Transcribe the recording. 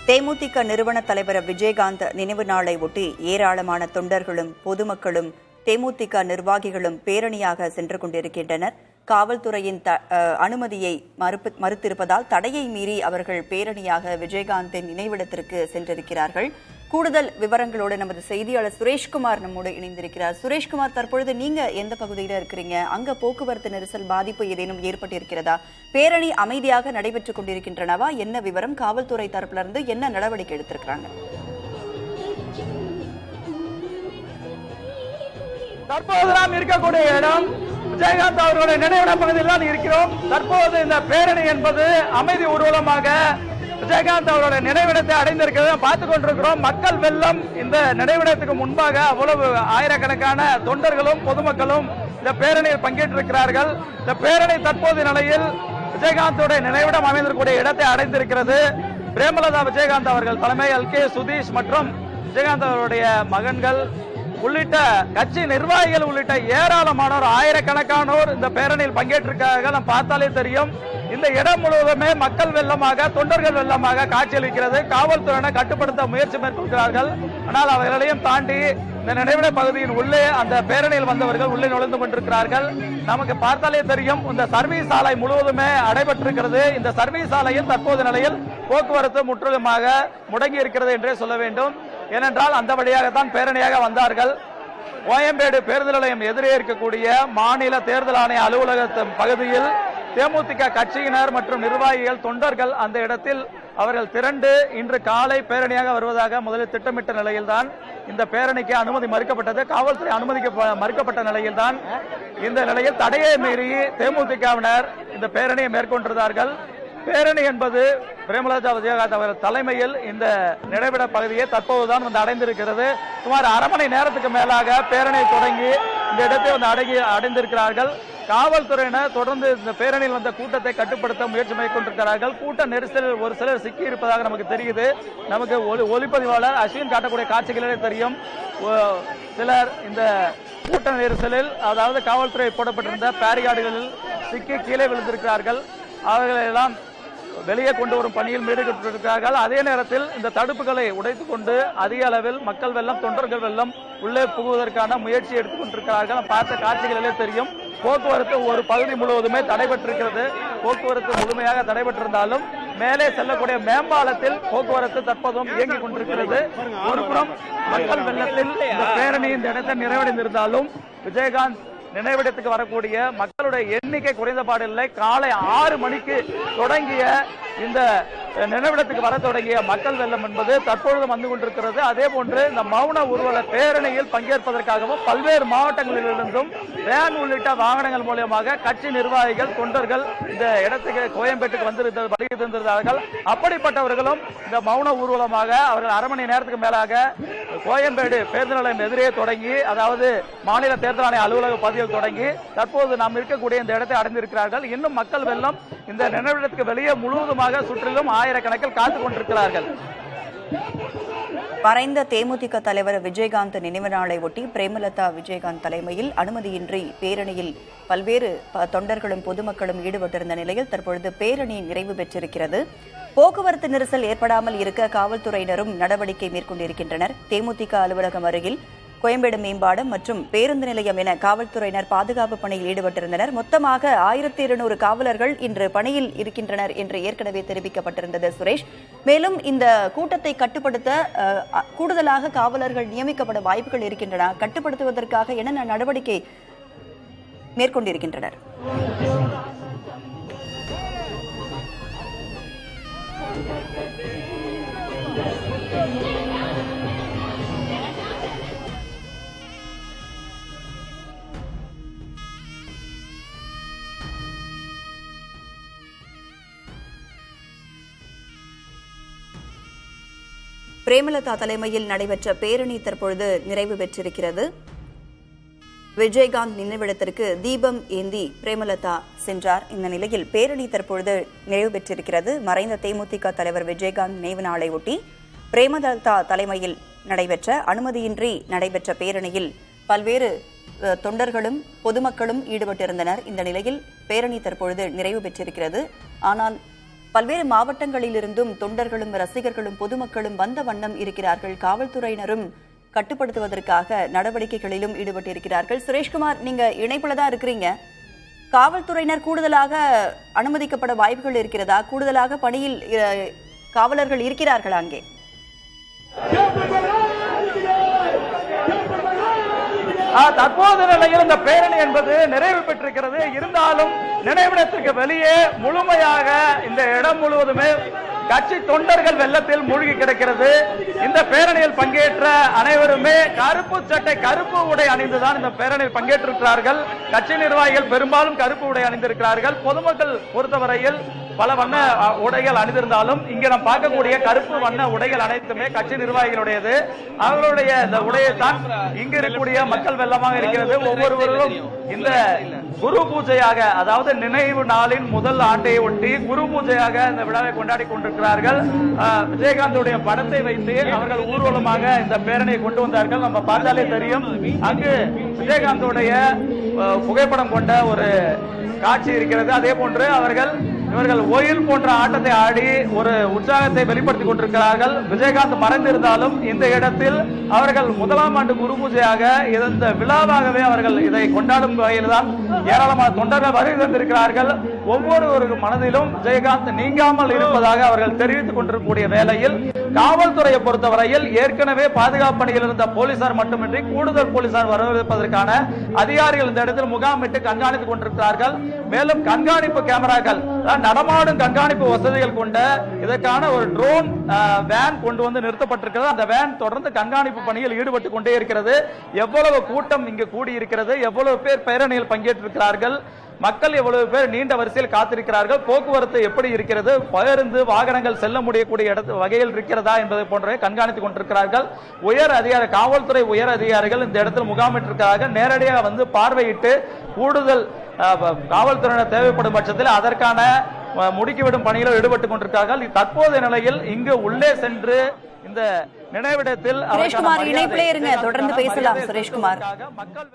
தேமுதிக நிறுவன தலைவர் விஜயகாந்த் நினைவு நாளை ஒட்டி ஏராளமான தொண்டர்களும் பொதுமக்களும் தேமுதிக நிர்வாகிகளும் பேரணியாக சென்று கொண்டிருக்கின்றனர். காவல்துறையின் அனுமதியை மறுத்திருப்பதால் தடையை மீறி அவர்கள் பேரணியாக விஜயகாந்தின் நினைவிடத்திற்கு சென்றிருக்கிறார்கள். கூடுதல் விவரங்களோடு நமது செய்தியாளர் சுரேஷ்குமார் நம்மோடு இணைந்திருக்கிறார். சுரேஷ்குமார், தற்பொழுது நீங்க எந்த பகுதியில் இருக்கிறீங்க? அங்க போக்குவரத்து நெரிசல் பாதிப்பு ஏதேனும் ஏற்பட்டிருக்கிறதா? பேரணி அமைதியாக நடைபெற்றுக் கொண்டிருக்கின்றனவா? என்ன விவரம்? காவல்துறை தரப்புல இருந்து என்ன நடவடிக்கை எடுத்திருக்கிறாங்க? தற்போது நாம் இருக்கக்கூடிய இடம் விஜயகாந்த் அவர்களுடைய நினைவிட பகுதியில் தான் இருக்கிறோம். தற்போது இந்த பேரணி என்பது அமைதி ஊர்வலமாக விஜயகாந்த் அவருடைய நினைவிடத்தை அடைந்திருக்கிறது பார்த்துக் கொண்டிருக்கிறோம். மக்கள் வெள்ளம் இந்த நினைவிடத்துக்கு முன்பாக அவ்வளவு ஆயிரக்கணக்கான தொண்டர்களும் பொதுமக்களும் இந்த பேரணியில் பங்கேற்றிருக்கிறார்கள். இந்த பேரணி தற்போது நிலையில் விஜயகாந்தோடைய நினைவிடம் அமைந்திருக்கக்கூடிய இடத்தை அடைந்திருக்கிறது. பிரேமலதா விஜயகாந்த் அவர்கள் தலைமை எல்கே சுதீஷ் மற்றும் விஜயகாந்த் அவருடைய மகன்கள் உள்ளிட்ட கட்சி நிர்வாகிகள் உள்ளிட்ட ஏராளமானோர் ஆயிரக்கணக்கானோர் இந்த பேரணியில் பங்கேற்றிருக்கார்கள். நாம் பார்த்தாலே தெரியும், இந்த இடம் முழுவதுமே மக்கள் வெள்ளமாக தொண்டர்கள் வெள்ளமாக காட்சியளிக்கிறது. காவல்துறையினர் கட்டுப்படுத்த முயற்சி மேற்கொள்கிறார்கள். ஆனால் அவர்களையும் தாண்டி இந்த நினைவிட பகுதியின் உள்ளே அந்த பேரணியில் வந்தவர்கள் உள்ளே நுழைந்து கொண்டிருக்கிறார்கள். நமக்கு பார்த்தாலே தெரியும், இந்த சர்வீஸ் சாலை முழுவதுமே அடைபட்டிருக்கிறது. இந்த சர்வீஸ் சாலையில் தற்போது நிலையில் போக்குவரத்து முற்றிலுமாக முடங்கி இருக்கிறது என்றே சொல்ல வேண்டும். ஏனென்றால் அந்த வழியாகத்தான் பேரணியாக வந்தார்கள். கோயம்பேடு பேருந்து நிலையம் எதிரே இருக்கக்கூடிய மாநில தேர்தல் ஆணைய அலுவலகத்தின் பகுதியில் தேமுதிக கட்சியினர் மற்றும் நிர்வாகிகள் தொண்டர்கள் அந்த இடத்தில் அவர்கள் திரண்டு இன்று காலை பேரணியாக வருவதாக முதலில் திட்டமிட்ட நிலையில்தான் இந்த பேரணிக்கு அனுமதி மறுக்கப்பட்டது. காவல்துறை அனுமதிக்க மறுக்கப்பட்ட நிலையில்தான் இந்த நிலையில் தடையை மீறி தேமுதிகவினர் இந்த பேரணியை மேற்கொண்டிருந்தார்கள். பேரணி என்பது பிரேமலதா விஜயகாந்த் அவர்கள் தலைமையில் இந்த நினைவிட பகுதியை தற்போதுதான் வந்து அடைந்திருக்கிறது. சுமார் அரை மணி நேரத்துக்கு மேலாக பேரணியை தொடங்கி இந்த இடத்தை வந்து அடைந்திருக்கிறார்கள். காவல்துறையினர் தொடர்ந்து இந்த பேரணியில் வந்த கூட்டத்தை கட்டுப்படுத்த முயற்சி மேற்கொண்டிருக்கிறார்கள். கூட்ட நெரிசலில் ஒரு சிலர் சிக்கி இருப்பதாக நமக்கு தெரியுது. நமக்கு ஒளிப்பதிவாளர் அஸ்வின் காட்டக்கூடிய காட்சிகளே தெரியும். சிலர் இந்த கூட்ட நெரிசலில், அதாவது காவல்துறை போடப்பட்டிருந்த பேரிகார்டுகளில் சிக்கி கீழே விழுந்திருக்கிறார்கள். அவர்களெல்லாம் வெளியே கொண்டு வரும் பணியில் ஈடுபட்டிருக்கிறார்கள். அதே நேரத்தில் இந்த தடுப்புகளை உடைத்துக் கொண்டு அதிக அளவில் மக்கள் வெள்ளம் தொண்டர்கள் வெள்ளம் உள்ளே புகுவதற்கான முயற்சி எடுத்துக் கொண்டிருக்கிறார்கள். பார்த்த காட்சிகளிலே தெரியும், போக்குவரத்து ஒரு பகுதி முழுவதுமே தடைபட்டிருக்கிறது. போக்குவரத்து முழுமையாக தடைபட்டிருந்தாலும் மேலே செல்லக்கூடிய மேம்பாலத்தில் போக்குவரத்து தற்போதும் இயங்கிக் கொண்டிருக்கிறது. ஒருபுறம் மக்கள் வெள்ளத்தில் இந்த பேரணி இந்த இடத்தை நிறைவடைந்திருந்தாலும் விஜயகாந்த் நினைவிடத்துக்கு வரக்கூடிய மக்களுடைய எண்ணிக்கை குறைந்த பாடில்லை. காலை 6 மணிக்கு தொடங்கிய இந்த நினைவிடத்துக்கு வர தொடங்கிய மக்கள் வெள்ளம் என்பது தற்பொழுது வந்து கொண்டிருக்கிறது. அதே போன்று இந்த மௌன ஊர்வல பேரணியில் பங்கேற்பதற்காகவும் பல்வேறு மாவட்டங்களிலிருந்தும் வேன் உள்ளிட்ட வாகனங்கள் மூலமாக கட்சி நிர்வாகிகள் தொண்டர்கள் இந்த இடத்துக்கு கோயம்பேட்டுக்கு வந்திருந்தார்கள். அப்படிப்பட்டவர்களும் இந்த மௌன ஊர்வலமாக அவர்கள் அரை மணி நேரத்துக்கு மேலாக கோயம்பேடு பேருந்து நிலையம் எதிரே தொடங்கி, அதாவது மாநில தேர்தல் ஆணைய அலுவலக பகுதியில் தொடங்கி தற்போது நாம் இருக்கக்கூடிய இந்த இடத்தை அடைந்திருக்கிறார்கள். இன்னும் மக்கள் வெள்ளம் இந்த நினைவிடத்துக்கு வெளியே முழுவதுமாக சுற்றிலும் ஆயிரக்கணக்கில் காத்துக் கொண்டிருக்கிறார்கள். மறைந்த தேமுதிக தலைவர் விஜயகாந்த் நினைவு நாளை ஒட்டி பிரேமலதா விஜயகாந்த் தலைமையில் அனுமதியின்றி பேரணியில் பல்வேறு தொண்டர்களும் பொதுமக்களும் ஈடுபட்டிருந்த நிலையில் தற்பொழுது பேரணி நிறைவு பெற்றிருக்கிறது. போக்குவரத்து நெரிசல் ஏற்படாமல் இருக்க காவல்துறையினரும் நடவடிக்கை மேற்கொண்டிருக்கின்றனர். தேமுதிக அலுவலகம் அருகில் கோயம்பேடு மேம்பாலம் மற்றும் பேருந்து நிலையம் என காவல்துறையினர் பாதுகாப்பு பணியில் ஈடுபட்டிருந்தனர். மொத்தமாக 1200 காவலர்கள் இன்று பணியில் இருக்கின்றனர் என்று ஏற்கனவே தெரிவிக்கப்பட்டிருந்தது சுரேஷ். மேலும் இந்த கூட்டத்தை கட்டுப்படுத்த கூடுதலாக காவலர்கள் நியமிக்கப்பட வாய்ப்புகள் இருக்கின்றன. கட்டுப்படுத்துவதற்காக என்னென்ன நடவடிக்கை மேற்கொண்டிருக்கின்றனர்? பிரேமலதா தலைமையில் நடைபெற்ற பேரணி தற்பொழுது நிறைவு பெற்றிருக்கிறது. விஜயகாந்த் நினைவிடத்திற்கு தீபம் ஏந்தி பிரேமலதா சென்றார். இந்த நிலையில் பேரணி தற்பொழுது நிறைவு பெற்றிருக்கிறது. மறைந்த தேமுதிக தலைவர் விஜயகாந்த் நினைவு நாளை ஒட்டி பிரேமலதா தலைமையில் நடைபெற்ற அனுமதியின்றி நடைபெற்ற பேரணியில் பல்வேறு தொண்டர்களும் பொதுமக்களும் ஈடுபட்டிருந்தனர். இந்த நிலையில் பேரணி தற்பொழுது நிறைவு பெற்றிருக்கிறது. ஆனால் பல்வேறு மாவட்டங்களிலிருந்தும் தொண்டர்களும் ரசிகர்களும் பொதுமக்களும் வந்த வண்ணம் இருக்கிறார்கள். காவல்துறையினரும் கட்டுப்படுத்துவதற்காக நடவடிக்கைகளிலும் ஈடுபட்டிருக்கிறார்கள். சுரேஷ்குமார், நீங்க இணைப்புல தான் இருக்கிறீங்க. காவல்துறையினர் கூடுதலாக அனுமதிக்கப்பட வாய்ப்புகள் இருக்கிறதா? கூடுதலாக பணியில் காவலர்கள் இருக்கிறார்களா அங்கே? தற்போது நிலையில் இந்த பேரணி என்பது நிறைவு பெற்றிருக்கிறது. இருந்தாலும் நினைவிடத்திற்கு வெளியே முழுமையாக இந்த இடம் முழுவதுமே கட்சி தொண்டர்கள் வெள்ளத்தில் மூழ்கி கிடக்கிறது. இந்த பேரணியில் பங்கேற்ற அனைவருமே கருப்பு சட்டை, கருப்பு உடை அணிந்துதான் இந்த பேரணியில் பங்கேற்றிருக்கிறார்கள். கட்சி நிர்வாகிகள் பெரும்பாலும் கருப்பு உடை அணிந்திருக்கிறார்கள். பொதுமக்கள் பொறுத்தவரையில் பல வண்ண உடைகள் அணிந்திருந்தாலும் இங்க நாம் பார்க்கக்கூடிய கருப்பு வண்ண உடைகள் அனைத்துமே கட்சி நிர்வாகிகளுடையது. அவர்களுடைய இந்த உடையைத்தான் இங்கு இருக்கக்கூடிய மக்கள் வெள்ளமாக இருக்கிறது. ஒவ்வொருவரும் இந்த குரு பூஜையாக, அதாவது நினைவு நாளின் முதல் ஆண்டையை ஒட்டி குரு பூஜையாக இந்த விழாவை கொண்டாடி கொண்டிருக்கிறார்கள். விஜயகாந்துடைய படத்தை வைத்து அவர்கள் ஊர்வலமாக இந்த பேரணியை கொண்டு வந்தார்கள். நம்ம பார்த்தாலே தெரியும், அங்கு விஜயகாந்துடைய புகைப்படம் கொண்ட ஒரு காட்சி இருக்கிறது. அதே போன்று இவர்கள் ஒயில் போன்ற ஆட்டத்தை ஆடி ஒரு உற்சாகத்தை வெளிப்படுத்திக் கொண்டிருக்கிறார்கள். விஜயகாந்த் மறைந்திருந்தாலும் இந்த இடத்தில் அவர்கள் முதலாம் ஆண்டு குரு பூஜையாக இந்த விழாவாகவே அவர்கள் இதை கொண்டாடும் வகையில் தான் ஏராளமான தொண்டர்கள் வருகை தந்திருக்கிறார்கள். ஒவ்வொரு மனதிலும் விஜயகாந்த் நீங்காமல் இருப்பதாக அவர்கள் தெரிவித்துக் கொண்டிருக்கக்கூடிய வேளையில் காவல்துறையை பொறுத்தவரையில் ஏற்கனவே பாதுகாப்பு பணியில் இருந்த போலீசார் மட்டுமின்றி கூடுதல் போலீசார் வரவேற்பதற்கான அதிகாரிகள் இந்த இடத்தில் முகாமிட்டு கண்காணித்துக் கொண்டிருக்கிறார்கள். மேலும் கண்காணிப்பு கேமராக்கள், நடமாடும் கண்காணிப்பு வசதிகள் கொண்ட இதற்கான ஒரு ட்ரோன் வேன் கொண்டு வந்து நிறுத்தப்பட்டிருக்கிறது. அந்த வேன் தொடர்ந்து கண்காணிப்பு பணியில் ஈடுபட்டு கொண்டே இருக்கிறது. எவ்வளவு கூட்டம் இங்கு கூடியிருக்கிறது, எவ்வளவு பேர் பேரணியில் பங்கேற்றிருக்கிறார்கள், மக்கள் எவ்வளவு பேர் நீண்ட வரிசையில் காத்திருக்கிறார்கள், போக்குவரத்து எப்படி இருக்கிறது, பேருந்து வாகனங்கள் செல்ல முடியக்கூடிய வகையில் இருக்கிறதா என்பதை போன்றவை கண்காணித்துக் கொண்டிருக்கிறார்கள். காவல்துறை உயர் அதிகாரிகள் இந்த இடத்தில் முகாமிட்டிருக்கிறார்கள். நேரடியாக வந்து பார்வையிட்டு கூடுதல் காவல்துறையினர் தேவைப்படும் பட்சத்தில் அதற்கான முடுக்கிவிடும் பணியில் ஈடுபட்டுக் கொண்டிருக்கிறார்கள். தற்போதைய நிலையில் இங்கு உள்ளே சென்று இந்த நினைவிடத்தில் சுரேஷ்குமார் இணைப்பிலே இருங்க, தொடர்ந்து பேசலாம். சுரேஷ்குமார். மக்கள்